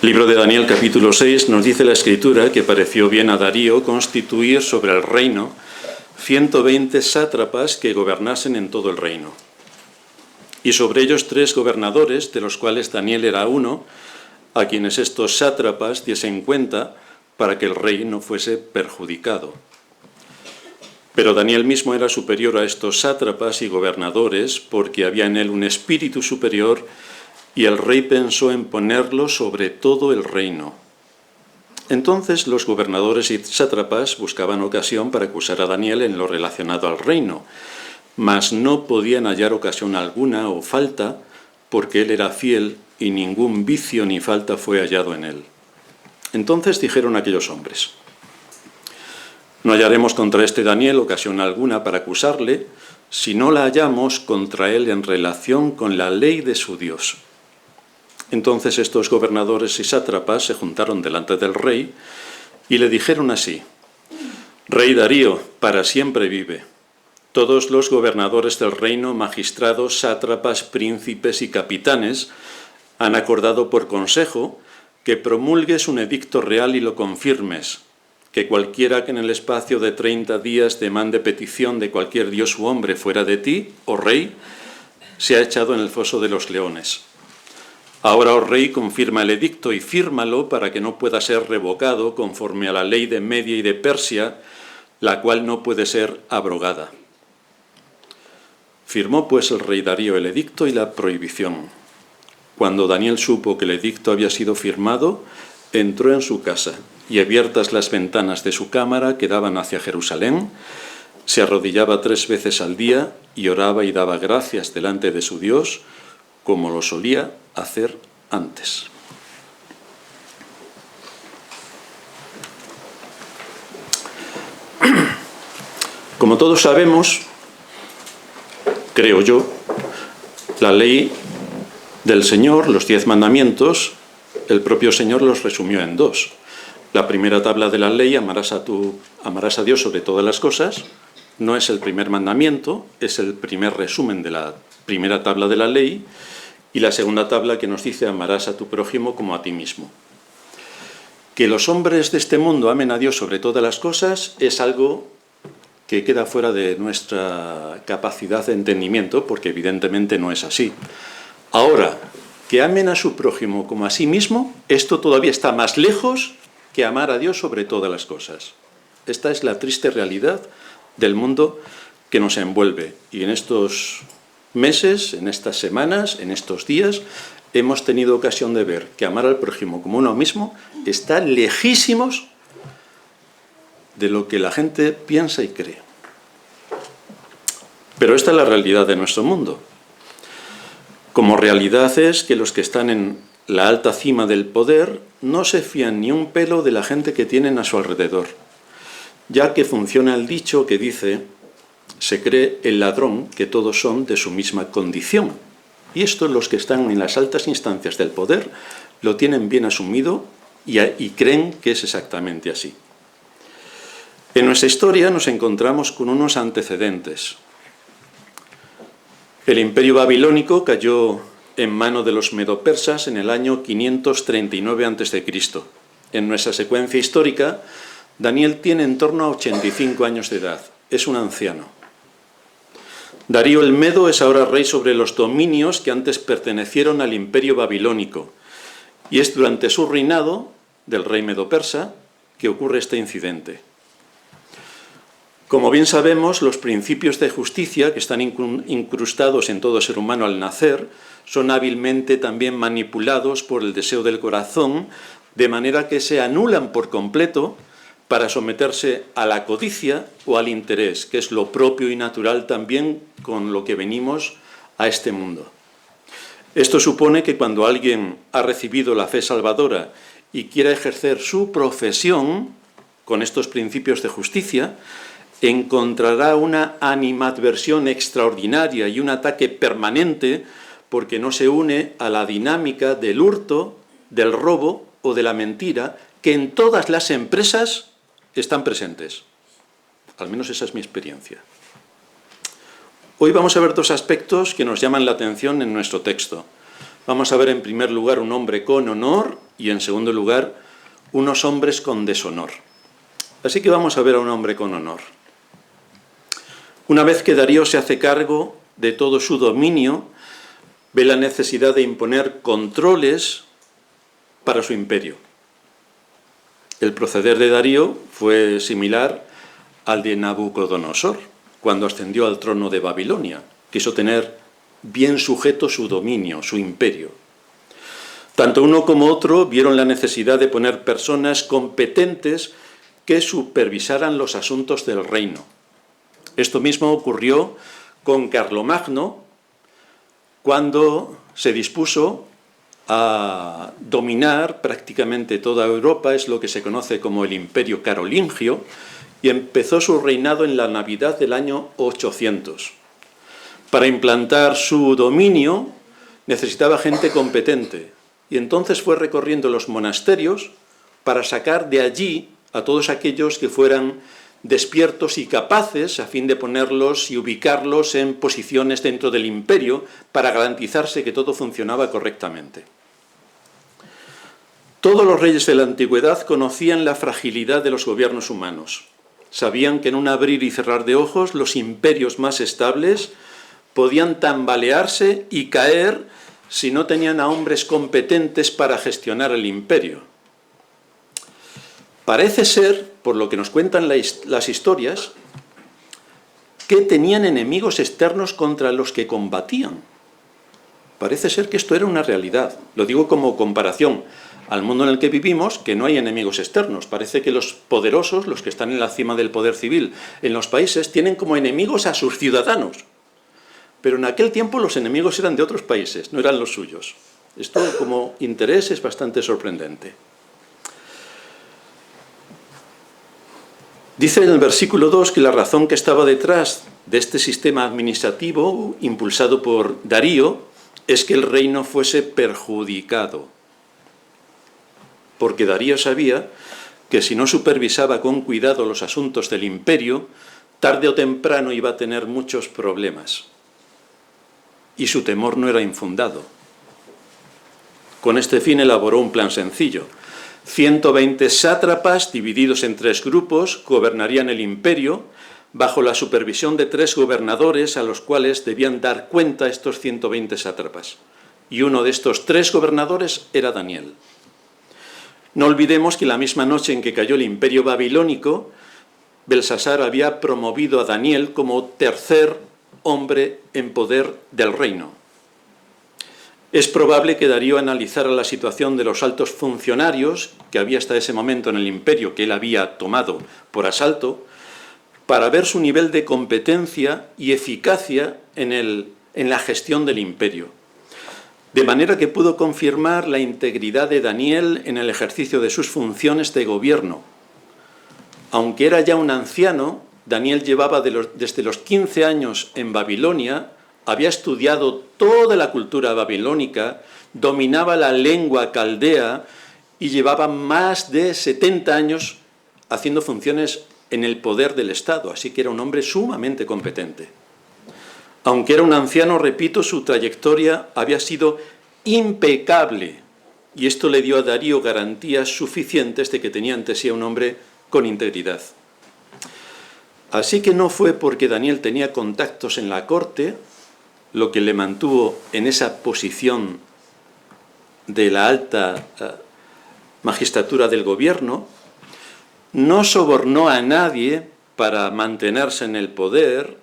Libro de Daniel, capítulo 6, nos dice la Escritura que pareció bien a Darío constituir sobre el reino 120 sátrapas que gobernasen en todo el reino. Y sobre ellos 3 gobernadores, de los cuales Daniel era uno, a quienes estos sátrapas diesen cuenta para que el rey no fuese perjudicado. Pero Daniel mismo era superior a estos sátrapas y gobernadores, porque había en él un espíritu superior, y el rey pensó en ponerlo sobre todo el reino. Entonces los gobernadores y sátrapas buscaban ocasión para acusar a Daniel en lo relacionado al reino, mas no podían hallar ocasión alguna o falta, porque él era fiel y ningún vicio ni falta fue hallado en él. Entonces dijeron aquellos hombres: no hallaremos contra este Daniel ocasión alguna para acusarle, si no la hallamos contra él en relación con la ley de su Dios. Entonces estos gobernadores y sátrapas se juntaron delante del rey y le dijeron así: Rey Darío, para siempre vive. Todos los gobernadores del reino, magistrados, sátrapas, príncipes y capitanes han acordado por consejo que promulgues un edicto real y lo confirmes, que cualquiera que en el espacio de 30 días demande petición de cualquier dios u hombre fuera de ti, oh rey, sea echado en el foso de los leones. Ahora, oh rey, confirma el edicto y fírmalo para que no pueda ser revocado conforme a la ley de Media y de Persia, la cual no puede ser abrogada. Firmó pues el rey Darío el edicto y la prohibición. Cuando Daniel supo que el edicto había sido firmado, entró en su casa y, abiertas las ventanas de su cámara que daban hacia Jerusalén, se arrodillaba 3 veces al día y oraba y daba gracias delante de su Dios, como lo solía hacer antes. Como todos sabemos, creo yo, la ley del Señor, los 10 mandamientos, el propio Señor los resumió en 2. La primera tabla de la ley, amarás a Dios sobre todas las cosas, no es el primer mandamiento, es el primer resumen de la primera tabla de la ley, y la segunda tabla que nos dice: amarás a tu prójimo como a ti mismo. Que los hombres de este mundo amen a Dios sobre todas las cosas es algo que queda fuera de nuestra capacidad de entendimiento, porque evidentemente no es así. Ahora, que amen a su prójimo como a sí mismo, esto todavía está más lejos que amar a Dios sobre todas las cosas. Esta es la triste realidad del mundo que nos envuelve. Y en estos meses, en estas semanas, en estos días, hemos tenido ocasión de ver que amar al prójimo como uno mismo está lejísimos de lo que la gente piensa y cree. Pero esta es la realidad de nuestro mundo. Como realidad es que los que están en la alta cima del poder no se fían ni un pelo de la gente que tienen a su alrededor, ya que funciona el dicho que dice: se cree el ladrón que todos son de su misma condición. Y esto los que están en las altas instancias del poder lo tienen bien asumido y creen que es exactamente así. En nuestra historia nos encontramos con unos antecedentes. El imperio babilónico cayó en mano de los medo-persas en el año 539 a.C. En nuestra secuencia histórica, Daniel tiene en torno a 85 años de edad. Es un anciano. Darío el Medo es ahora rey sobre los dominios que antes pertenecieron al imperio babilónico, y es durante su reinado, del rey medo-persa, que ocurre este incidente. Como bien sabemos, los principios de justicia que están incrustados en todo ser humano al nacer son hábilmente también manipulados por el deseo del corazón, de manera que se anulan por completo para someterse a la codicia o al interés, que es lo propio y natural también con lo que venimos a este mundo. Esto supone que cuando alguien ha recibido la fe salvadora y quiera ejercer su profesión con estos principios de justicia, encontrará una animadversión extraordinaria y un ataque permanente porque no se une a la dinámica del hurto, del robo o de la mentira que en todas las empresas están presentes. Al menos esa es mi experiencia. Hoy vamos a ver 2 aspectos que nos llaman la atención en nuestro texto. Vamos a ver en primer lugar un hombre con honor y, en segundo lugar, unos hombres con deshonor. Así que vamos a ver a un hombre con honor. Una vez que Darío se hace cargo de todo su dominio, ve la necesidad de imponer controles para su imperio. El proceder de Darío fue similar al de Nabucodonosor, cuando ascendió al trono de Babilonia. Quiso tener bien sujeto su dominio, su imperio. Tanto uno como otro vieron la necesidad de poner personas competentes que supervisaran los asuntos del reino. Esto mismo ocurrió con Carlomagno cuando se dispuso a dominar prácticamente toda Europa, es lo que se conoce como el Imperio Carolingio, y empezó su reinado en la Navidad del año 800. Para implantar su dominio necesitaba gente competente, y entonces fue recorriendo los monasterios para sacar de allí a todos aquellos que fueran despiertos y capaces, a fin de ponerlos y ubicarlos en posiciones dentro del imperio para garantizarse que todo funcionaba correctamente. Todos los reyes de la antigüedad conocían la fragilidad de los gobiernos humanos. Sabían que en un abrir y cerrar de ojos los imperios más estables podían tambalearse y caer si no tenían a hombres competentes para gestionar el imperio. Parece ser, por lo que nos cuentan las historias, que tenían enemigos externos contra los que combatían. Parece ser que esto era una realidad. Lo digo como comparación al mundo en el que vivimos, que no hay enemigos externos. Parece que los poderosos, los que están en la cima del poder civil en los países, tienen como enemigos a sus ciudadanos. Pero en aquel tiempo los enemigos eran de otros países, no eran los suyos. Esto como interés es bastante sorprendente. Dice en el versículo 2 que la razón que estaba detrás de este sistema administrativo impulsado por Darío es que el reino fuese perjudicado. Porque Darío sabía que si no supervisaba con cuidado los asuntos del imperio, tarde o temprano iba a tener muchos problemas. Y su temor no era infundado. Con este fin elaboró un plan sencillo. 120 sátrapas, divididos en 3 grupos, gobernarían el imperio, bajo la supervisión de 3 gobernadores a los cuales debían dar cuenta estos 120 sátrapas. Y uno de estos 3 gobernadores era Daniel. No olvidemos que la misma noche en que cayó el imperio babilónico, Belsasar había promovido a Daniel como tercer hombre en poder del reino. Es probable que Darío analizara la situación de los altos funcionarios que había hasta ese momento en el imperio, que él había tomado por asalto, para ver su nivel de competencia y eficacia en la gestión del imperio. De manera que pudo confirmar la integridad de Daniel en el ejercicio de sus funciones de gobierno. Aunque era ya un anciano, Daniel llevaba desde los 15 años en Babilonia, había estudiado toda la cultura babilónica, dominaba la lengua caldea y llevaba más de 70 años haciendo funciones en el poder del Estado, así que era un hombre sumamente competente. Aunque era un anciano, repito, su trayectoria había sido impecable y esto le dio a Darío garantías suficientes de que tenía ante sí a un hombre con integridad. Así que no fue porque Daniel tenía contactos en la corte lo que le mantuvo en esa posición de la alta magistratura del gobierno, no sobornó a nadie para mantenerse en el poder,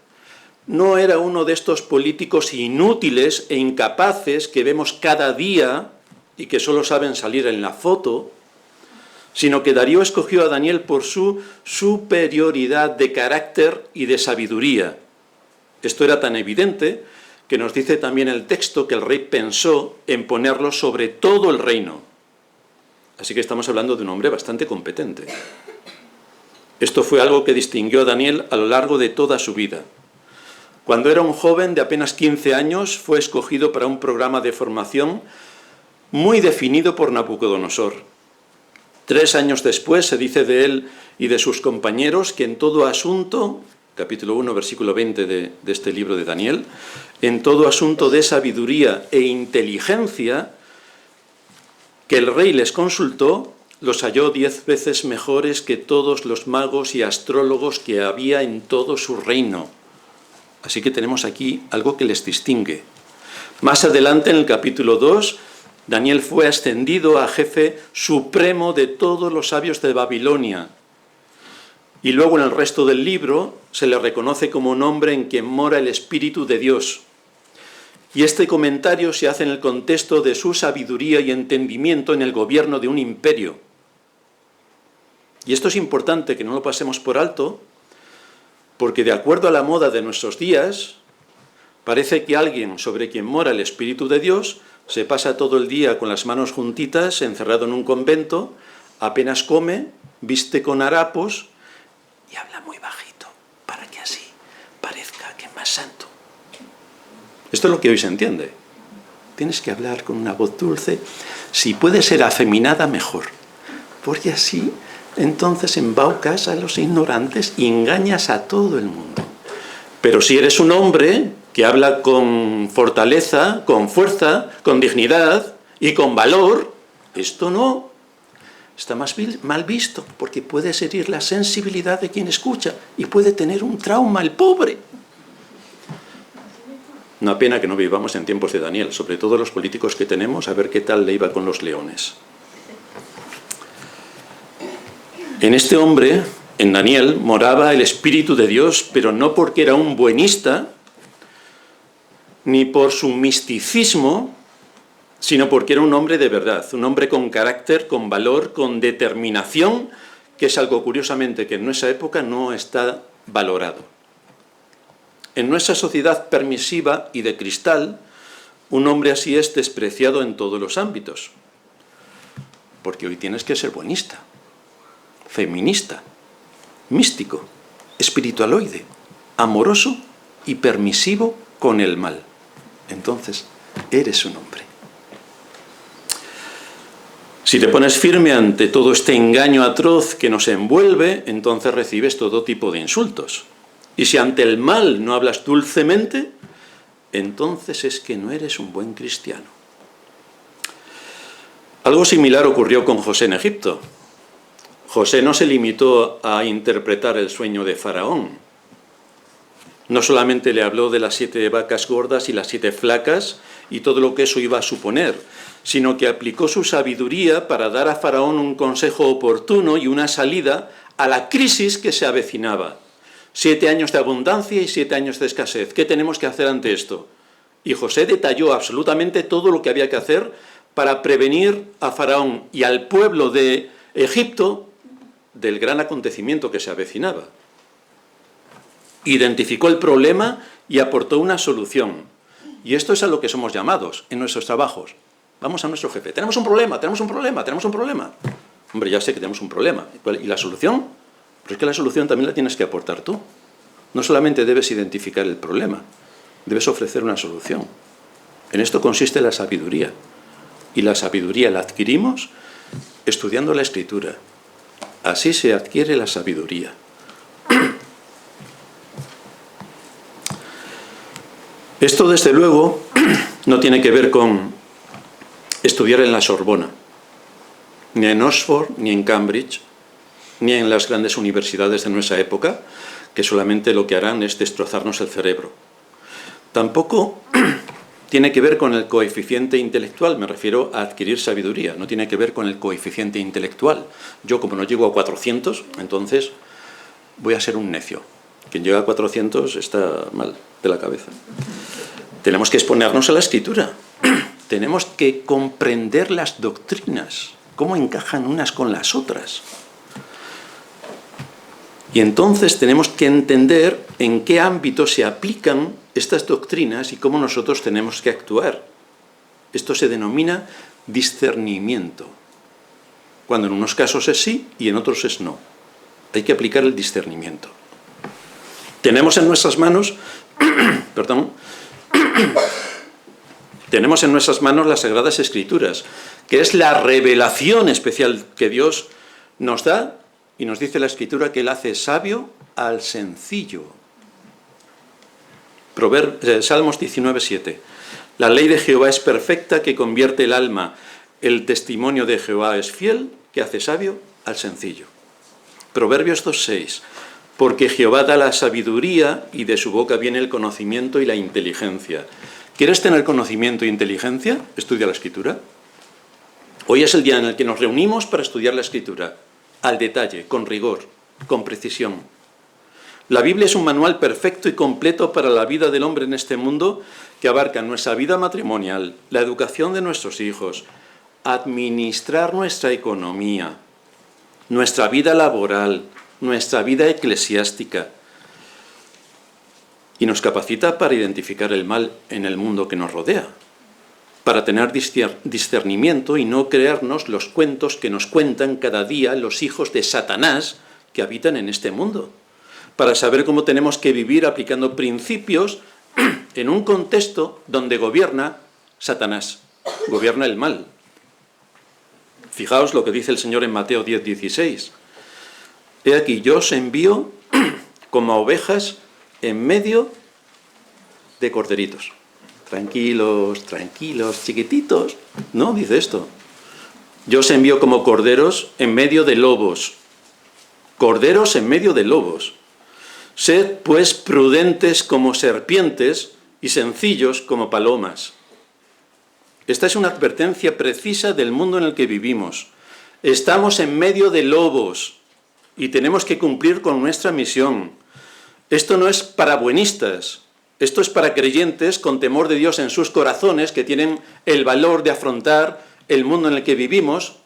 no era uno de estos políticos inútiles e incapaces que vemos cada día y que solo saben salir en la foto, sino que Darío escogió a Daniel por su superioridad de carácter y de sabiduría. Esto era tan evidente que nos dice también el texto que el rey pensó en ponerlo sobre todo el reino. Así que estamos hablando de un hombre bastante competente. Esto fue algo que distinguió a Daniel a lo largo de toda su vida. Cuando era un joven de apenas 15 años, fue escogido para un programa de formación muy definido por Nabucodonosor. 3 años después se dice de él y de sus compañeros que en todo asunto, capítulo 1, versículo 20 de este libro de Daniel, en todo asunto de sabiduría e inteligencia, que el rey les consultó, los halló 10 veces mejores que todos los magos y astrólogos que había en todo su reino. Así que tenemos aquí algo que les distingue. Más adelante, en el capítulo 2, Daniel fue ascendido a jefe supremo de todos los sabios de Babilonia. Y luego en el resto del libro se le reconoce como un hombre en quien mora el Espíritu de Dios. Y este comentario se hace en el contexto de su sabiduría y entendimiento en el gobierno de un imperio. Y esto es importante que no lo pasemos por alto, porque de acuerdo a la moda de nuestros días, parece que alguien sobre quien mora el Espíritu de Dios se pasa todo el día con las manos juntitas, encerrado en un convento, apenas come, viste con harapos y habla muy bajito, para que así parezca que es más santo. Esto es lo que hoy se entiende. Tienes que hablar con una voz dulce, si puede ser afeminada, mejor, porque así entonces embaucas a los ignorantes y engañas a todo el mundo. Pero si eres un hombre que habla con fortaleza, con fuerza, con dignidad y con valor, esto no está más mal visto, porque puede herir la sensibilidad de quien escucha y puede tener un trauma el pobre. Una pena que no vivamos en tiempos de Daniel, sobre todo los políticos que tenemos, a ver qué tal le iba con los leones. En este hombre, en Daniel, moraba el Espíritu de Dios, pero no porque era un buenista, ni por su misticismo, sino porque era un hombre de verdad, un hombre con carácter, con valor, con determinación, que es algo curiosamente que en nuestra época no está valorado. En nuestra sociedad permisiva y de cristal, un hombre así es despreciado en todos los ámbitos, porque hoy tienes que ser buenista, feminista, místico, espiritualoide, amoroso y permisivo con el mal. Entonces, eres un hombre. Si te pones firme ante todo este engaño atroz que nos envuelve, entonces recibes todo tipo de insultos. Y si ante el mal no hablas dulcemente, entonces es que no eres un buen cristiano. Algo similar ocurrió con José en Egipto. José no se limitó a interpretar el sueño de Faraón. No solamente le habló de las 7 vacas gordas y las 7 flacas y todo lo que eso iba a suponer, sino que aplicó su sabiduría para dar a Faraón un consejo oportuno y una salida a la crisis que se avecinaba. 7 años de abundancia y 7 años de escasez. ¿Qué tenemos que hacer ante esto? Y José detalló absolutamente todo lo que había que hacer para prevenir a Faraón y al pueblo de Egipto del gran acontecimiento que se avecinaba. Identificó el problema y aportó una solución. Y esto es a lo que somos llamados en nuestros trabajos. Vamos a nuestro jefe. Tenemos un problema, tenemos un problema, tenemos un problema. Hombre, ya sé que tenemos un problema. ¿Y la solución? Pero es que la solución también la tienes que aportar tú. No solamente debes identificar el problema, debes ofrecer una solución. En esto consiste la sabiduría. Y la sabiduría la adquirimos estudiando la Escritura. Así se adquiere la sabiduría. Esto, desde luego, no tiene que ver con estudiar en la Sorbona, ni en Oxford, ni en Cambridge, ni en las grandes universidades de nuestra época, que solamente lo que harán es destrozarnos el cerebro. Tampoco tiene que ver con el coeficiente intelectual, me refiero a adquirir sabiduría, no tiene que ver con el coeficiente intelectual. Yo, como no llego a 400, entonces voy a ser un necio. Quien llega a 400 está mal de la cabeza. Tenemos que exponernos a la Escritura. Tenemos que comprender las doctrinas, cómo encajan unas con las otras. Y entonces tenemos que entender en qué ámbito se aplican estas doctrinas y cómo nosotros tenemos que actuar. Esto se denomina discernimiento, cuando en unos casos es sí y en otros es no. Hay que aplicar el discernimiento. Tenemos en nuestras manos, tenemos en nuestras manos las Sagradas Escrituras, que es la revelación especial que Dios nos da, y nos dice la Escritura que Él hace sabio al sencillo. Salmos 19:7. La ley de Jehová es perfecta, que convierte el alma. el testimonio de Jehová es fiel, que hace sabio al sencillo. Proverbios 2:6. Porque Jehová da la sabiduría y de su boca viene el conocimiento y la inteligencia. ¿Quieres tener conocimiento e inteligencia? Estudia la Escritura. Hoy es el día en el que nos reunimos para estudiar la Escritura, al detalle, con rigor, con precisión. La Biblia es un manual perfecto y completo para la vida del hombre en este mundo que abarca nuestra vida matrimonial, la educación de nuestros hijos, administrar nuestra economía, nuestra vida laboral, nuestra vida eclesiástica, y nos capacita para identificar el mal en el mundo que nos rodea, para tener discernimiento y no creernos los cuentos que nos cuentan cada día los hijos de Satanás que habitan en este mundo, para saber cómo tenemos que vivir aplicando principios en un contexto donde gobierna Satanás, gobierna el mal. Fijaos lo que dice el Señor en Mateo 10:16. He aquí, yo os envío como ovejas en medio de corderitos. Tranquilos, tranquilos, chiquititos. No, dice esto. Yo os envío como corderos en medio de lobos. Corderos en medio de lobos. Sed, pues, prudentes como serpientes y sencillos como palomas. Esta es una advertencia precisa del mundo en el que vivimos. Estamos en medio de lobos y tenemos que cumplir con nuestra misión. Esto no es para buenistas, esto es para creyentes con temor de Dios en sus corazones que tienen el valor de afrontar el mundo en el que vivimos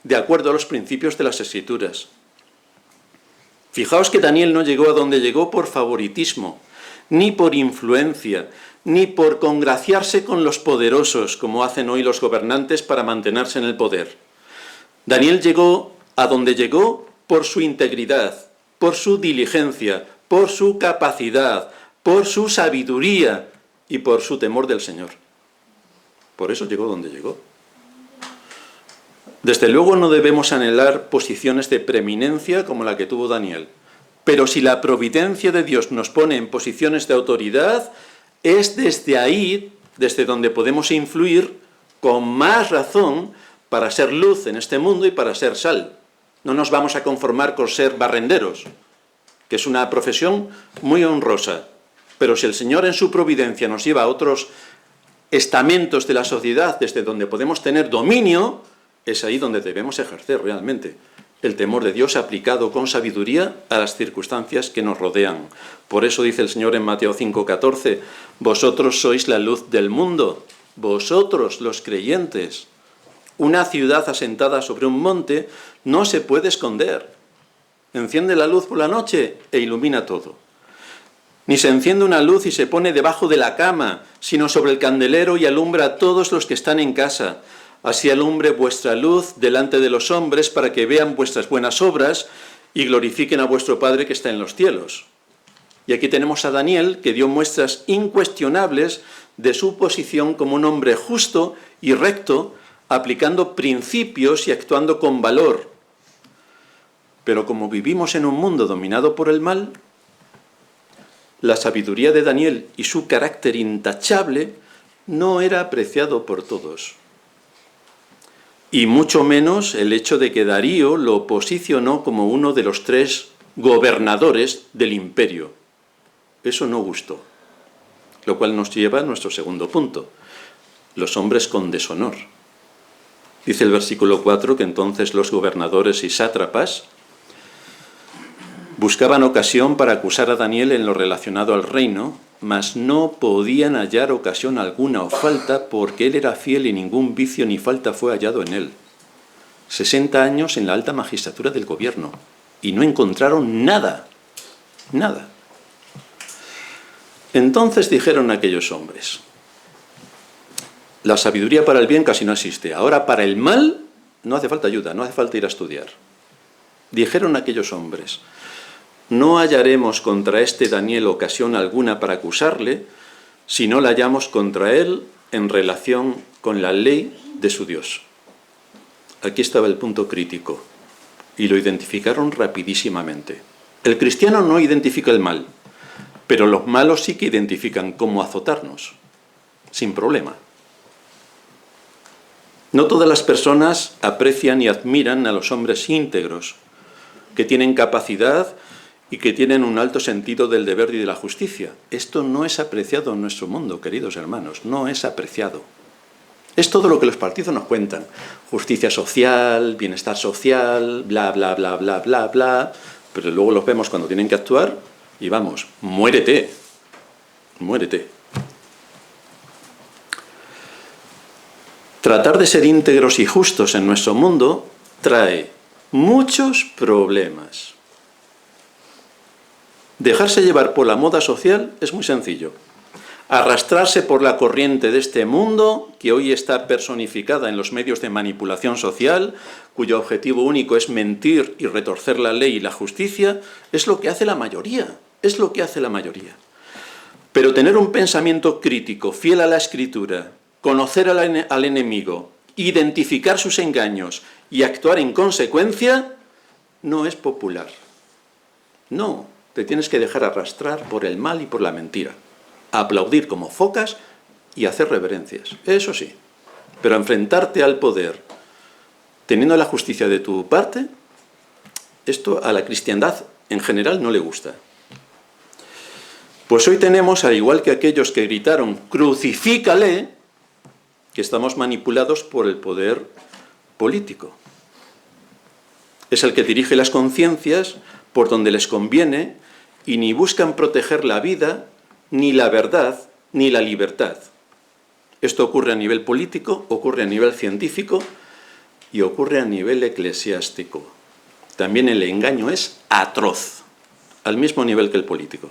de acuerdo a los principios de las Escrituras. Fijaos que Daniel no llegó a donde llegó por favoritismo, ni por influencia, ni por congraciarse con los poderosos, como hacen hoy los gobernantes para mantenerse en el poder. Daniel llegó a donde llegó por su integridad, por su diligencia, por su capacidad, por su sabiduría y por su temor del Señor. Por eso llegó donde llegó. Desde luego no debemos anhelar posiciones de preeminencia como la que tuvo Daniel, pero si la providencia de Dios nos pone en posiciones de autoridad, es desde ahí, desde donde podemos influir con más razón para ser luz en este mundo y para ser sal. No nos vamos a conformar con ser barrenderos, que es una profesión muy honrosa, pero si el Señor en su providencia nos lleva a otros estamentos de la sociedad desde donde podemos tener dominio, es ahí donde debemos ejercer realmente el temor de Dios aplicado con sabiduría a las circunstancias que nos rodean. Por eso dice el Señor en Mateo 5:14, vosotros sois la luz del mundo, vosotros los creyentes. Una ciudad asentada sobre un monte no se puede esconder. Enciende la luz por la noche e ilumina todo. Ni se enciende una luz y se pone debajo de la cama, sino sobre el candelero y alumbra a todos los que están en casa. Así alumbre vuestra luz delante de los hombres para que vean vuestras buenas obras y glorifiquen a vuestro Padre que está en los cielos. Y aquí tenemos a Daniel, que dio muestras incuestionables de su posición como un hombre justo y recto, aplicando principios y actuando con valor. Pero como vivimos en un mundo dominado por el mal, la sabiduría de Daniel y su carácter intachable no era apreciado por todos. Y mucho menos el hecho de que Darío lo posicionó como uno de los 3 gobernadores del imperio. Eso no gustó. Lo cual nos lleva a nuestro segundo punto. Los hombres con deshonor. Dice el versículo 4 que entonces los gobernadores y sátrapas buscaban ocasión para acusar a Daniel en lo relacionado al reino, mas no podían hallar ocasión alguna o falta porque él era fiel y ningún vicio ni falta fue hallado en él. 60 años en la alta magistratura del gobierno y no encontraron nada, nada. Entonces dijeron aquellos hombres, la sabiduría para el bien casi no existe, ahora para el mal no hace falta ayuda, no hace falta ir a estudiar. Dijeron aquellos hombres, no hallaremos contra este Daniel ocasión alguna para acusarle, si no la hallamos contra él en relación con la ley de su Dios. Aquí estaba el punto crítico, y lo identificaron rapidísimamente. El cristiano no identifica el mal, pero los malos sí que identifican cómo azotarnos, sin problema. No todas las personas aprecian y admiran a los hombres íntegros, que tienen capacidad y que tienen un alto sentido del deber y de la justicia. Esto no es apreciado en nuestro mundo, queridos hermanos, no es apreciado. Es todo lo que los partidos nos cuentan. Justicia social, bienestar social, bla, bla, bla, bla, bla, bla. Pero luego los vemos cuando tienen que actuar y vamos, muérete, muérete. Tratar de ser íntegros y justos en nuestro mundo trae muchos problemas. Dejarse llevar por la moda social es muy sencillo. Arrastrarse por la corriente de este mundo, que hoy está personificada en los medios de manipulación social, cuyo objetivo único es mentir y retorcer la ley y la justicia, es lo que hace la mayoría, es lo que hace la mayoría. Pero tener un pensamiento crítico, fiel a la Escritura, conocer al enemigo, identificar sus engaños y actuar en consecuencia, no es popular. No, te tienes que dejar arrastrar por el mal y por la mentira. Aplaudir como focas y hacer reverencias, eso sí. Pero enfrentarte al poder teniendo la justicia de tu parte, esto a la cristiandad en general no le gusta. Pues hoy tenemos, al igual que aquellos que gritaron «crucifícale», que estamos manipulados por el poder político. Es el que dirige las conciencias por donde les conviene y ni buscan proteger la vida, ni la verdad, ni la libertad. Esto ocurre a nivel político, ocurre a nivel científico y ocurre a nivel eclesiástico. También el engaño es atroz, al mismo nivel que el político.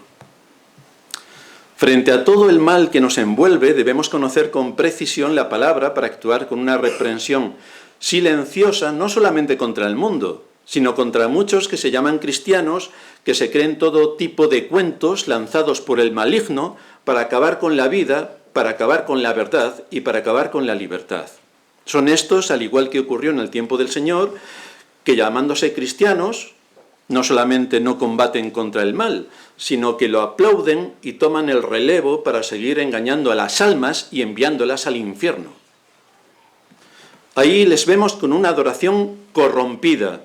Frente a todo el mal que nos envuelve, debemos conocer con precisión la palabra para actuar con una reprensión silenciosa, no solamente contra el mundo, sino contra muchos que se llaman cristianos, que se creen todo tipo de cuentos lanzados por el maligno para acabar con la vida, para acabar con la verdad y para acabar con la libertad. Son estos, al igual que ocurrió en el tiempo del Señor, que llamándose cristianos, no solamente no combaten contra el mal, sino que lo aplauden y toman el relevo para seguir engañando a las almas y enviándolas al infierno. Ahí les vemos con una adoración corrompida,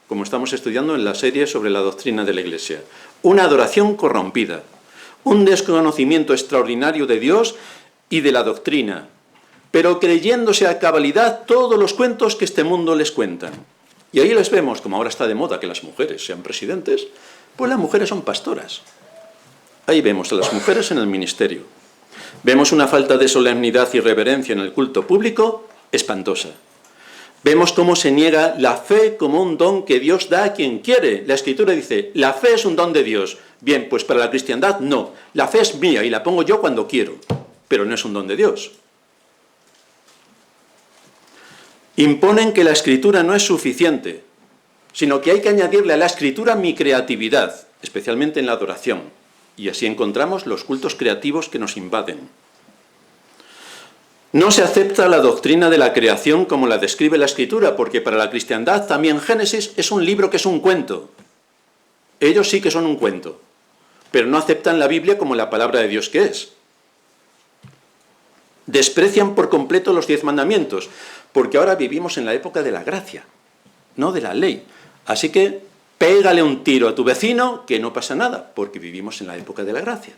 como estamos estudiando en la serie sobre la doctrina de la Iglesia. Una adoración corrompida, un desconocimiento extraordinario de Dios y de la doctrina, pero creyéndose a cabalidad todos los cuentos que este mundo les cuentan. Y ahí les vemos, como ahora está de moda que las mujeres sean presidentes, pues las mujeres son pastoras. Ahí vemos a las mujeres en el ministerio. Vemos una falta de solemnidad y reverencia en el culto público espantosa. Vemos cómo se niega la fe como un don que Dios da a quien quiere. La Escritura dice, la fe es un don de Dios. Bien, pues para la cristiandad no. La fe es mía y la pongo yo cuando quiero, pero no es un don de Dios. Imponen que la Escritura no es suficiente, sino que hay que añadirle a la Escritura mi creatividad, especialmente en la adoración. Y así encontramos los cultos creativos que nos invaden. No se acepta la doctrina de la creación como la describe la Escritura, porque para la cristiandad también Génesis es un libro que es un cuento. Ellos sí que son un cuento, pero no aceptan la Biblia como la palabra de Dios que es. Desprecian por completo los 10 mandamientos, porque ahora vivimos en la época de la gracia, no de la ley. Así que pégale un tiro a tu vecino, que no pasa nada, porque vivimos en la época de la gracia.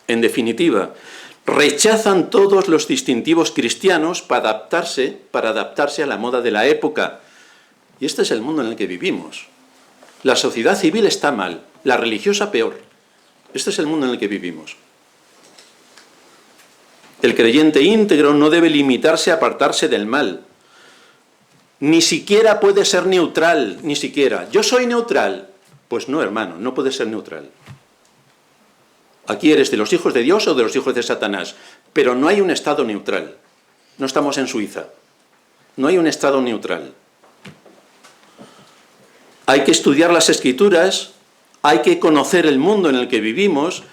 En definitiva, rechazan todos los distintivos cristianos para adaptarse a la moda de la época. Y este es el mundo en el que vivimos. La sociedad civil está mal, la religiosa peor. Este es el mundo en el que vivimos. El creyente íntegro no debe limitarse a apartarse del mal. Ni siquiera puede ser neutral, ni siquiera. ¿Yo soy neutral? Pues no, hermano, no puedes ser neutral. Aquí eres de los hijos de Dios o de los hijos de Satanás, pero no hay un estado neutral. No estamos en Suiza. No hay un estado neutral. Hay que estudiar las Escrituras, hay que conocer el mundo en el que vivimos,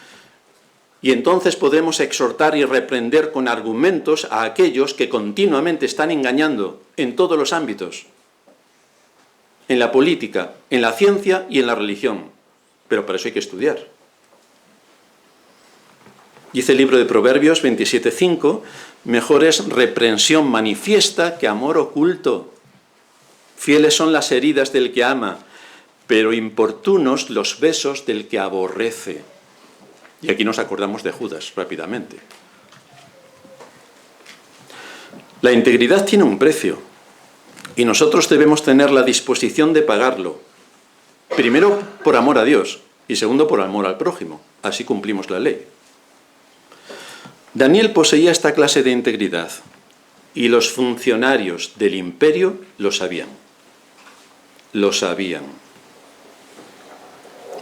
y entonces podemos exhortar y reprender con argumentos a aquellos que continuamente están engañando en todos los ámbitos, en la política, en la ciencia y en la religión. Pero para eso hay que estudiar. Dice el libro de Proverbios 27:5, Mejor es reprensión manifiesta que amor oculto. Fieles son las heridas del que ama, pero importunos los besos del que aborrece. Y aquí nos acordamos de Judas rápidamente. La integridad tiene un precio y nosotros debemos tener la disposición de pagarlo. Primero, por amor a Dios y segundo, por amor al prójimo. Así cumplimos la ley. Daniel poseía esta clase de integridad y los funcionarios del imperio lo sabían. Lo sabían.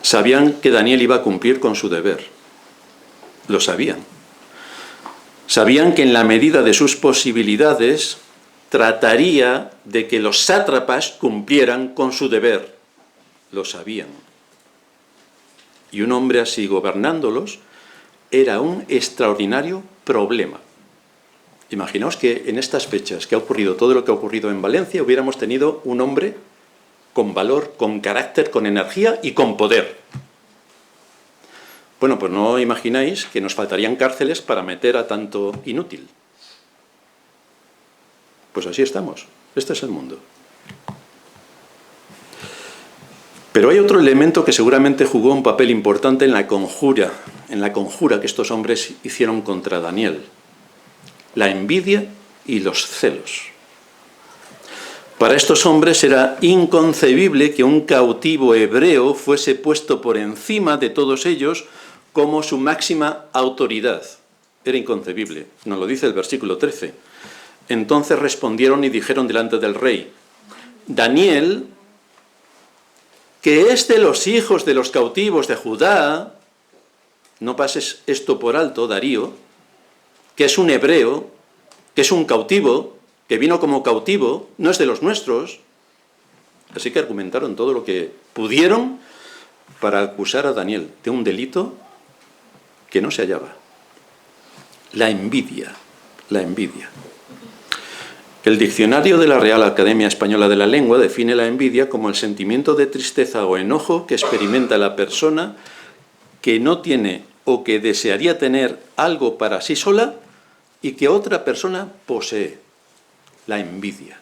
Sabían que Daniel iba a cumplir con su deber. Lo sabían. Sabían que en la medida de sus posibilidades trataría de que los sátrapas cumplieran con su deber. Lo sabían. Y un hombre así gobernándolos era un extraordinario problema. Imaginaos que en estas fechas que ha ocurrido todo lo que ha ocurrido en Valencia, hubiéramos tenido un hombre con valor, con carácter, con energía y con poder. Bueno, pues no imagináis que nos faltarían cárceles para meter a tanto inútil. Pues así estamos. Este es el mundo. Pero hay otro elemento que seguramente jugó un papel importante en la conjura que estos hombres hicieron contra Daniel. La envidia y los celos. Para estos hombres era inconcebible que un cautivo hebreo fuese puesto por encima de todos ellos como su máxima autoridad. Era inconcebible, nos lo dice el versículo 13. Entonces respondieron y dijeron delante del rey: Daniel, que es de los hijos de los cautivos de Judá, no pases esto por alto, Darío, que es un hebreo, que es un cautivo, que vino como cautivo, no es de los nuestros. Así que argumentaron todo lo que pudieron para acusar a Daniel de un delito que no se hallaba. La envidia, la envidia. El diccionario de la Real Academia Española de la Lengua define la envidia como el sentimiento de tristeza o enojo que experimenta la persona que no tiene o que desearía tener algo para sí sola y que otra persona posee. La envidia.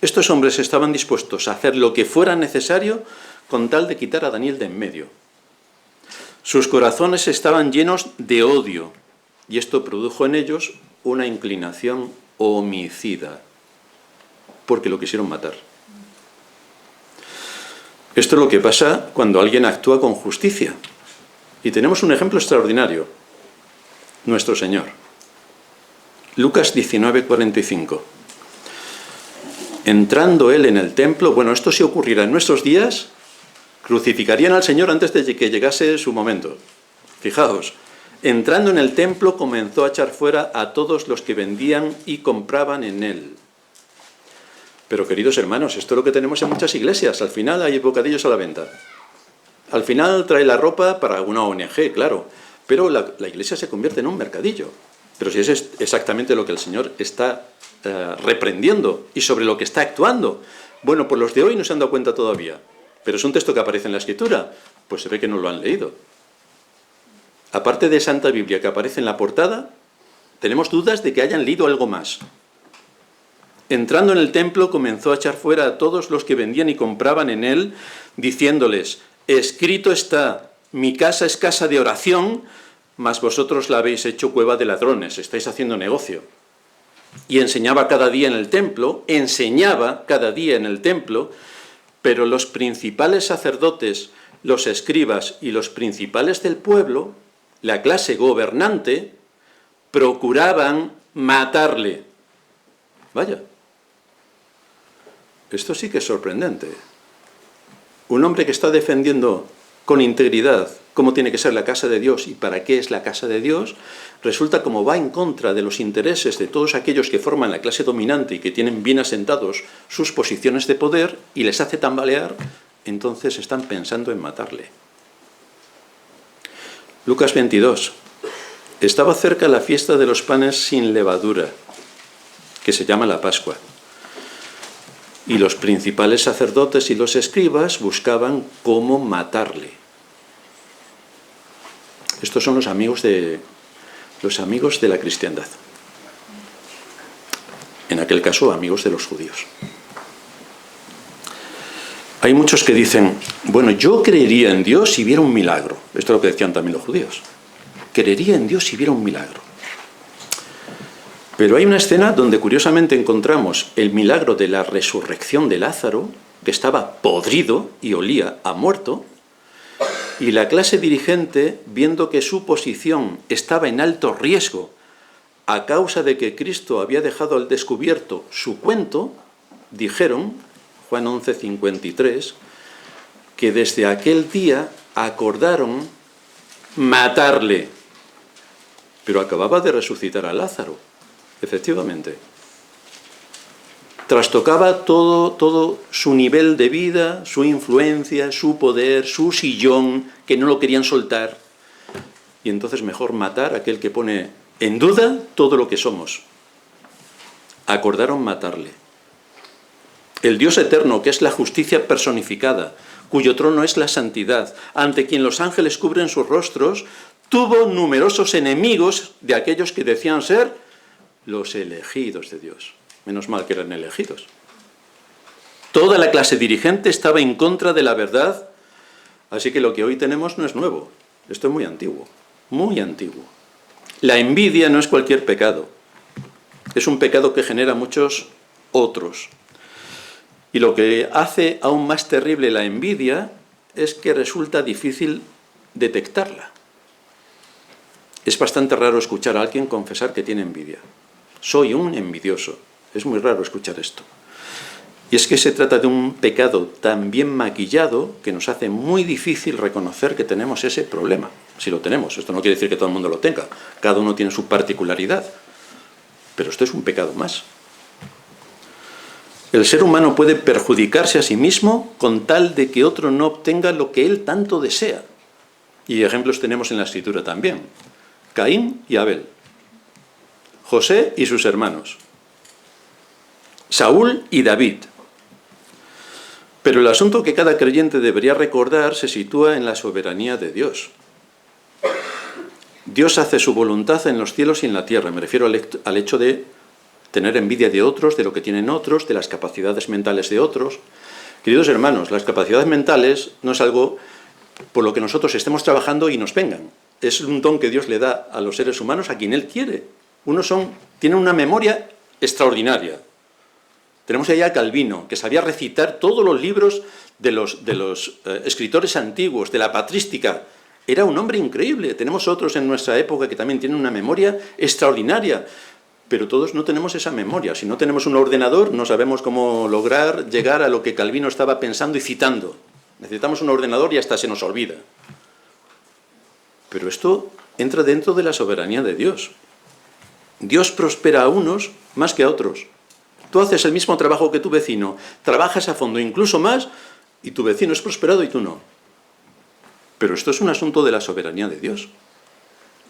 Estos hombres estaban dispuestos a hacer lo que fuera necesario con tal de quitar a Daniel de en medio. Sus corazones estaban llenos de odio y esto produjo en ellos una inclinación homicida, porque lo quisieron matar. Esto es lo que pasa cuando alguien actúa con justicia. Y tenemos un ejemplo extraordinario. Nuestro Señor. Lucas 19:45. Entrando él en el templo, bueno, esto sí ocurrirá en nuestros días, crucificarían al Señor antes de que llegase su momento. Fijaos. Entrando en el templo, comenzó a echar fuera a todos los que vendían y compraban en él. Pero, queridos hermanos, esto es lo que tenemos en muchas iglesias. Al final hay bocadillos a la venta. Al final trae la ropa para una ONG, claro. Pero la iglesia se convierte en un mercadillo. Pero si es exactamente lo que el Señor está reprendiendo y sobre lo que está actuando. Bueno, pues los de hoy no se han dado cuenta todavía. Pero es un texto que aparece en la Escritura. Pues se ve que no lo han leído. Aparte de Santa Biblia que aparece en la portada, tenemos dudas de que hayan leído algo más. Entrando en el templo, comenzó a echar fuera a todos los que vendían y compraban en él, diciéndoles: escrito está, mi casa es casa de oración, mas vosotros la habéis hecho cueva de ladrones, estáis haciendo negocio. Y enseñaba cada día en el templo, pero los principales sacerdotes, los escribas y los principales del pueblo, la clase gobernante, procuraban matarle. Vaya, esto sí que es sorprendente. Un hombre que está defendiendo con integridad cómo tiene que ser la casa de Dios y para qué es la casa de Dios, resulta como va en contra de los intereses de todos aquellos que forman la clase dominante y que tienen bien asentados sus posiciones de poder y les hace tambalear, entonces están pensando en matarle. Lucas 22. Estaba cerca la fiesta de los panes sin levadura, que se llama la Pascua. Y los principales sacerdotes y los escribas buscaban cómo matarle. Estos son los amigos de la cristiandad. en aquel caso amigos de los judíos. Hay muchos que dicen, bueno, yo creería en Dios si viera un milagro. Esto es lo que decían también los judíos. Creería en Dios si viera un milagro. Pero hay una escena donde curiosamente encontramos el milagro de la resurrección de Lázaro, que estaba podrido y olía a muerto, y la clase dirigente, viendo que su posición estaba en alto riesgo a causa de que Cristo había dejado al descubierto su cuento, dijeron, Juan 11:53, que desde aquel día acordaron matarle. Pero acababa de resucitar a Lázaro, efectivamente. Trastocaba todo su nivel de vida, su influencia, su poder, su sillón, que no lo querían soltar. Y entonces mejor matar a aquel que pone en duda todo lo que somos. Acordaron matarle. El Dios eterno, que es la justicia personificada, cuyo trono es la santidad, ante quien los ángeles cubren sus rostros, tuvo numerosos enemigos de aquellos que decían ser los elegidos de Dios. Menos mal que eran elegidos. Toda la clase dirigente estaba en contra de la verdad, así que lo que hoy tenemos no es nuevo. Esto es muy antiguo, muy antiguo. La envidia no es cualquier pecado. Es un pecado que genera muchos otros. Y lo que hace aún más terrible la envidia es que resulta difícil detectarla. Es bastante raro escuchar a alguien confesar que tiene envidia. Soy un envidioso. Es muy raro escuchar esto. Y es que se trata de un pecado tan bien maquillado que nos hace muy difícil reconocer que tenemos ese problema. Si lo tenemos, esto no quiere decir que todo el mundo lo tenga. Cada uno tiene su particularidad. Pero esto es un pecado más. El ser humano puede perjudicarse a sí mismo con tal de que otro no obtenga lo que él tanto desea. Y ejemplos tenemos en la Escritura también. Caín y Abel. José y sus hermanos. Saúl y David. Pero el asunto que cada creyente debería recordar se sitúa en la soberanía de Dios. Dios hace su voluntad en los cielos y en la tierra. Me refiero al hecho de tener envidia de otros, de lo que tienen otros, de las capacidades mentales de otros. Queridos hermanos, las capacidades mentales no es algo por lo que nosotros estemos trabajando y nos vengan. Es un don que Dios le da a los seres humanos a quien Él quiere. Tienen una memoria extraordinaria. Tenemos allá a Calvino, que sabía recitar todos los libros de los escritores antiguos, de la patrística. Era un hombre increíble. Tenemos otros en nuestra época que también tienen una memoria extraordinaria. Pero todos no tenemos esa memoria. Si no tenemos un ordenador, no sabemos cómo lograr llegar a lo que Calvino estaba pensando y citando. Necesitamos un ordenador y hasta se nos olvida. Pero esto entra dentro de la soberanía de Dios. Dios prospera a unos más que a otros. Tú haces el mismo trabajo que tu vecino, trabajas a fondo, incluso más, y tu vecino es prosperado y tú no. Pero esto es un asunto de la soberanía de Dios.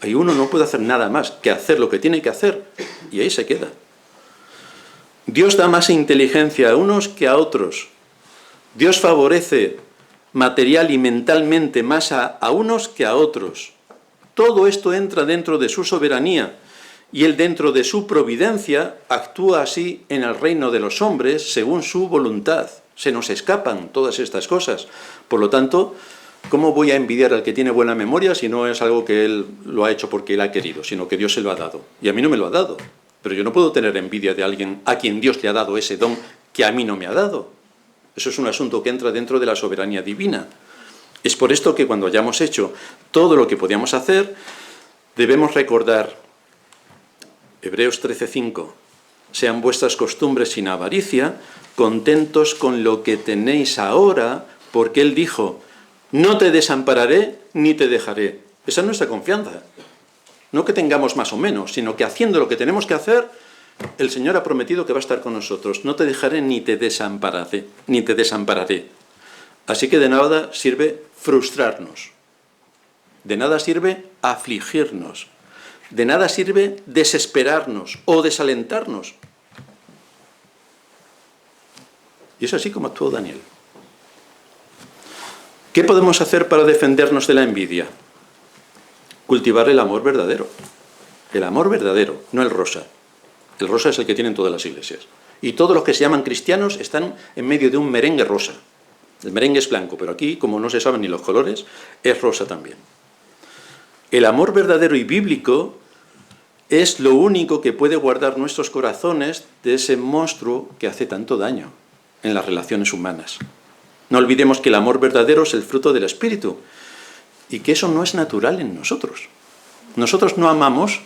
Ahí uno no puede hacer nada más que hacer lo que tiene que hacer, y ahí se queda. Dios da más inteligencia a unos que a otros. Dios favorece material y mentalmente más a unos que a otros. Todo esto entra dentro de su soberanía, y Él dentro de su providencia actúa así en el reino de los hombres según su voluntad. Se nos escapan todas estas cosas. Por lo tanto, ¿cómo voy a envidiar al que tiene buena memoria si no es algo que él lo ha hecho porque él ha querido, sino que Dios se lo ha dado? Y a mí no me lo ha dado. Pero yo no puedo tener envidia de alguien a quien Dios le ha dado ese don que a mí no me ha dado. Eso es un asunto que entra dentro de la soberanía divina. Es por esto que cuando hayamos hecho todo lo que podíamos hacer, debemos recordar Hebreos 13:5. Sean vuestras costumbres sin avaricia, contentos con lo que tenéis ahora, porque Él dijo, no te desampararé ni te dejaré. Esa es nuestra confianza. No que tengamos más o menos, sino que haciendo lo que tenemos que hacer, el Señor ha prometido que va a estar con nosotros. No te dejaré ni te desampararé. Así que de nada sirve frustrarnos. De nada sirve afligirnos. De nada sirve desesperarnos o desalentarnos. Y es así como actuó Daniel. ¿Qué podemos hacer para defendernos de la envidia? Cultivar el amor verdadero. El amor verdadero, no el rosa. El rosa es el que tienen todas las iglesias. Y todos los que se llaman cristianos están en medio de un merengue rosa. El merengue es blanco, pero aquí, como no se saben ni los colores, es rosa también. El amor verdadero y bíblico es lo único que puede guardar nuestros corazones de ese monstruo que hace tanto daño en las relaciones humanas. No olvidemos que el amor verdadero es el fruto del Espíritu y que eso no es natural en nosotros. Nosotros no amamos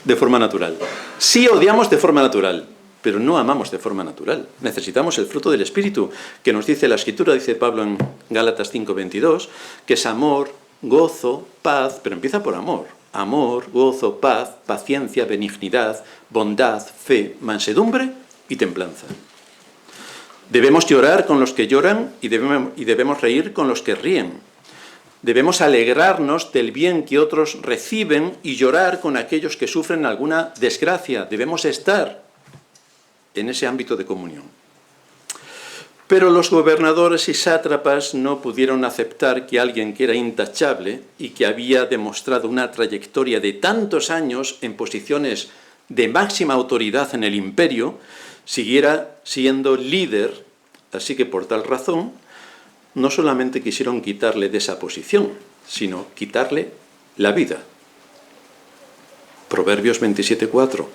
de forma natural. Sí odiamos de forma natural, pero no amamos de forma natural. Necesitamos el fruto del Espíritu, que nos dice la Escritura, dice Pablo en Gálatas 5:22, que es amor, gozo, paz, pero empieza por amor. Amor, gozo, paz, paciencia, benignidad, bondad, fe, mansedumbre y templanza. Debemos llorar con los que lloran y debemos reír con los que ríen. Debemos alegrarnos del bien que otros reciben y llorar con aquellos que sufren alguna desgracia. Debemos estar en ese ámbito de comunión. Pero los gobernadores y sátrapas no pudieron aceptar que alguien que era intachable y que había demostrado una trayectoria de tantos años en posiciones de máxima autoridad en el imperio, siguiera siendo líder. Así que por tal razón, no solamente quisieron quitarle de esa posición, sino quitarle la vida. Proverbios 27:4.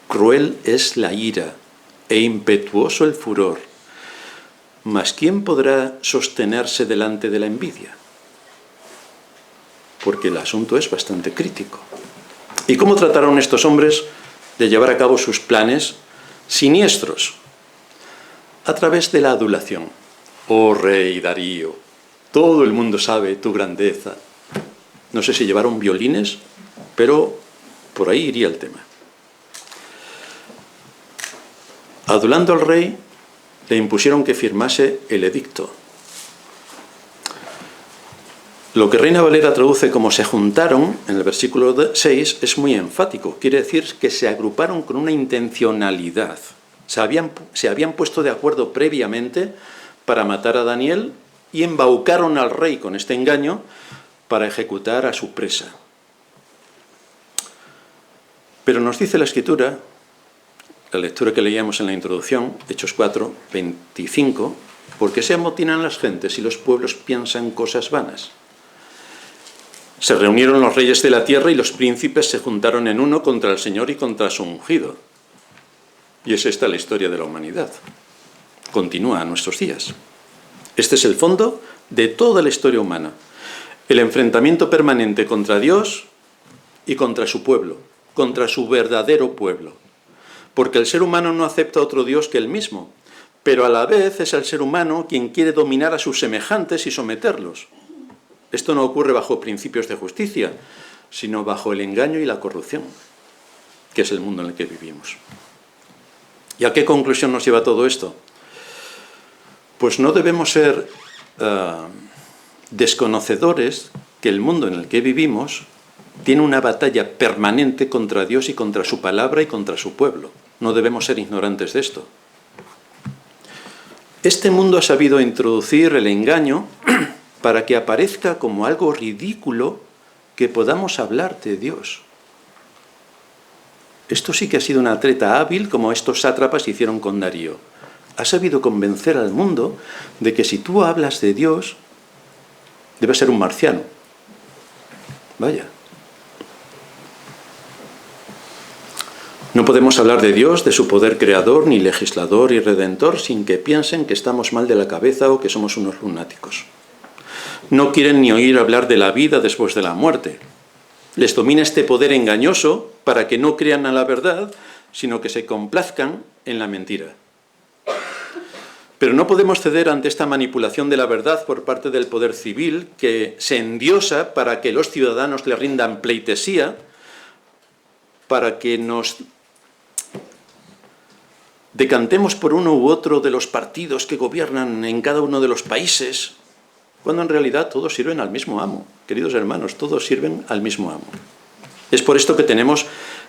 Cruel es la ira e impetuoso el furor, mas ¿quién podrá sostenerse delante de la envidia? Porque el asunto es bastante crítico. ¿Y cómo trataron estos hombres de llevar a cabo sus planes siniestros? A través de la adulación. Oh rey Darío, todo el mundo sabe tu grandeza. No sé si llevaron violines, pero por ahí iría el tema. Adulando al rey, le impusieron que firmase el edicto. Lo que Reina Valera traduce como se juntaron, en el versículo 6, es muy enfático. Quiere decir que se agruparon con una intencionalidad. Se habían puesto de acuerdo previamente para matar a Daniel y embaucaron al rey con este engaño para ejecutar a su presa. Pero nos dice la Escritura, la lectura que leíamos en la introducción, Hechos 4:25, ¿por qué se amotinan las gentes y los pueblos piensan cosas vanas? Se reunieron los reyes de la tierra y los príncipes se juntaron en uno contra el Señor y contra su ungido. Y es esta la historia de la humanidad. Continúa a nuestros días. Este es el fondo de toda la historia humana. El enfrentamiento permanente contra Dios y contra su pueblo, contra su verdadero pueblo. Porque el ser humano no acepta otro Dios que él mismo, pero a la vez es el ser humano quien quiere dominar a sus semejantes y someterlos. Esto no ocurre bajo principios de justicia, sino bajo el engaño y la corrupción, que es el mundo en el que vivimos. ¿Y a qué conclusión nos lleva todo esto? Pues no debemos ser desconocedores que el mundo en el que vivimos tiene una batalla permanente contra Dios y contra su palabra y contra su pueblo. No debemos ser ignorantes de esto. Este mundo ha sabido introducir el engaño para que aparezca como algo ridículo que podamos hablar de Dios. Esto sí que ha sido una treta hábil, como estos sátrapas hicieron con Darío. Ha sabido convencer al mundo de que si tú hablas de Dios, debe ser un marciano. Vaya. No podemos hablar de Dios, de su poder creador, ni legislador y redentor, sin que piensen que estamos mal de la cabeza o que somos unos lunáticos. No quieren ni oír hablar de la vida después de la muerte. Les domina este poder engañoso para que no crean a la verdad, sino que se complazcan en la mentira. Pero no podemos ceder ante esta manipulación de la verdad por parte del poder civil, que se endiosa para que los ciudadanos le rindan pleitesía, para que nos decantemos por uno u otro de los partidos que gobiernan en cada uno de los países, cuando en realidad todos sirven al mismo amo. Queridos hermanos, todos sirven al mismo amo. Es por esto que tenemos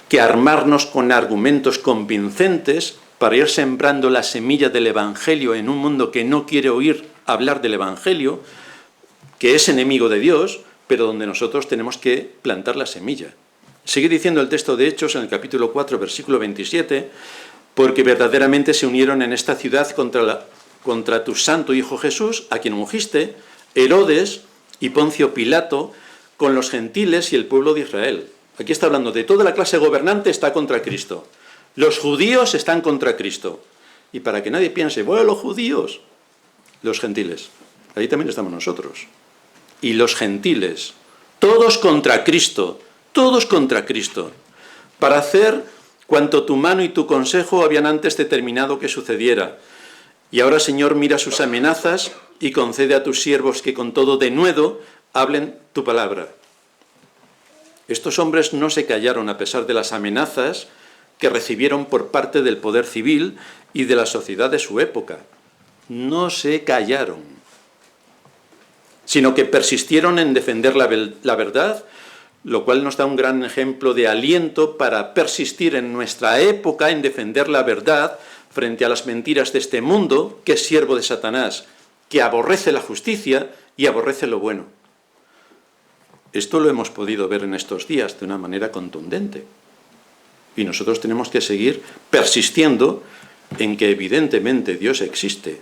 que armarnos con argumentos convincentes para ir sembrando la semilla del Evangelio en un mundo que no quiere oír hablar del Evangelio, que es enemigo de Dios, pero donde nosotros tenemos que plantar la semilla. Sigue diciendo el texto de Hechos en el capítulo 4, versículo 27, porque verdaderamente se unieron en esta ciudad contra tu santo Hijo Jesús, a quien ungiste, Herodes y Poncio Pilato, con los gentiles y el pueblo de Israel. Aquí está hablando de toda la clase gobernante está contra Cristo. Los judíos están contra Cristo. Y para que nadie piense, bueno, los judíos, los gentiles. Ahí también estamos nosotros. Y los gentiles, todos contra Cristo, para hacer cuanto tu mano y tu consejo habían antes determinado que sucediera. Y ahora, Señor, mira sus amenazas y concede a tus siervos que con todo denuedo hablen tu palabra. Estos hombres no se callaron a pesar de las amenazas que recibieron por parte del poder civil y de la sociedad de su época. No se callaron, sino que persistieron en defender la verdad, lo cual nos da un gran ejemplo de aliento para persistir en nuestra época en defender la verdad frente a las mentiras de este mundo, que es siervo de Satanás, que aborrece la justicia y aborrece lo bueno. Esto lo hemos podido ver en estos días de una manera contundente. Y nosotros tenemos que seguir persistiendo en que evidentemente Dios existe.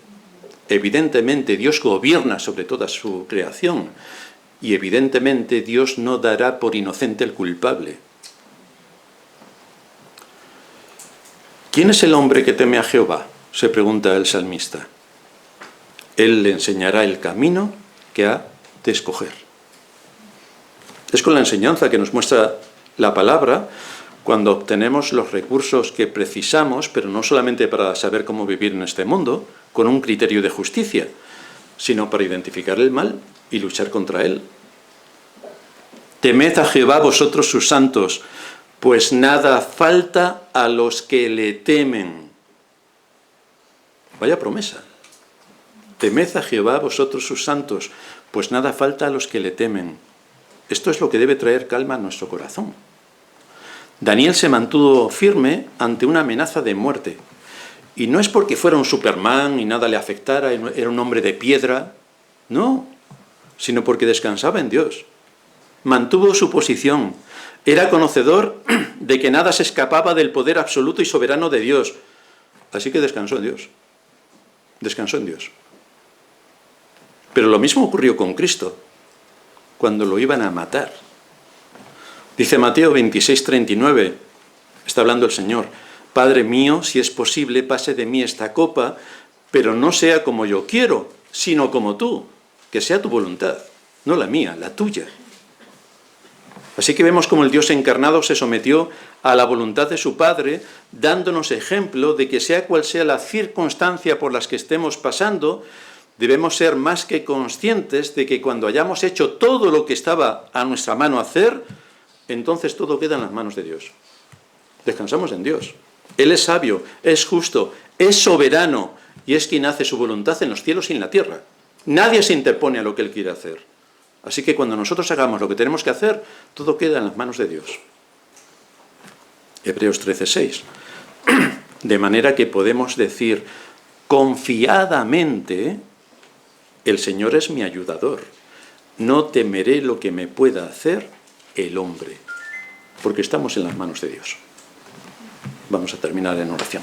Evidentemente Dios gobierna sobre toda su creación. Y evidentemente Dios no dará por inocente el culpable. ¿Quién es el hombre que teme a Jehová?, se pregunta el salmista. Él le enseñará el camino que ha de escoger. Es con la enseñanza que nos muestra la palabra cuando obtenemos los recursos que precisamos, pero no solamente para saber cómo vivir en este mundo, con un criterio de justicia, sino para identificar el mal y luchar contra él. Temed a Jehová vosotros sus santos, pues nada falta a los que le temen. Vaya promesa. Temed a Jehová vosotros sus santos, pues nada falta a los que le temen. Esto es lo que debe traer calma a nuestro corazón. Daniel se mantuvo firme ante una amenaza de muerte. Y no es porque fuera un Superman y nada le afectara, era un hombre de piedra, no, sino porque descansaba en Dios. Mantuvo su posición, era conocedor de que nada se escapaba del poder absoluto y soberano de Dios. Así que descansó en Dios. Descansó en Dios. Pero lo mismo ocurrió con Cristo, cuando lo iban a matar. Dice Mateo 26:39, está hablando el Señor: Padre mío, si es posible, pase de mí esta copa, pero no sea como yo quiero, sino como tú, que sea tu voluntad, no la mía, la tuya. Así que vemos cómo el Dios encarnado se sometió a la voluntad de su Padre, dándonos ejemplo de que sea cual sea la circunstancia por las que estemos pasando, debemos ser más que conscientes de que cuando hayamos hecho todo lo que estaba a nuestra mano hacer, entonces todo queda en las manos de Dios. Descansamos en Dios. Él es sabio, es justo, es soberano y es quien hace su voluntad en los cielos y en la tierra. Nadie se interpone a lo que Él quiere hacer. Así que cuando nosotros hagamos lo que tenemos que hacer, todo queda en las manos de Dios. Hebreos 13:6. De manera que podemos decir confiadamente: el Señor es mi ayudador, no temeré lo que me pueda hacer el hombre, porque estamos en las manos de Dios. Vamos a terminar en oración.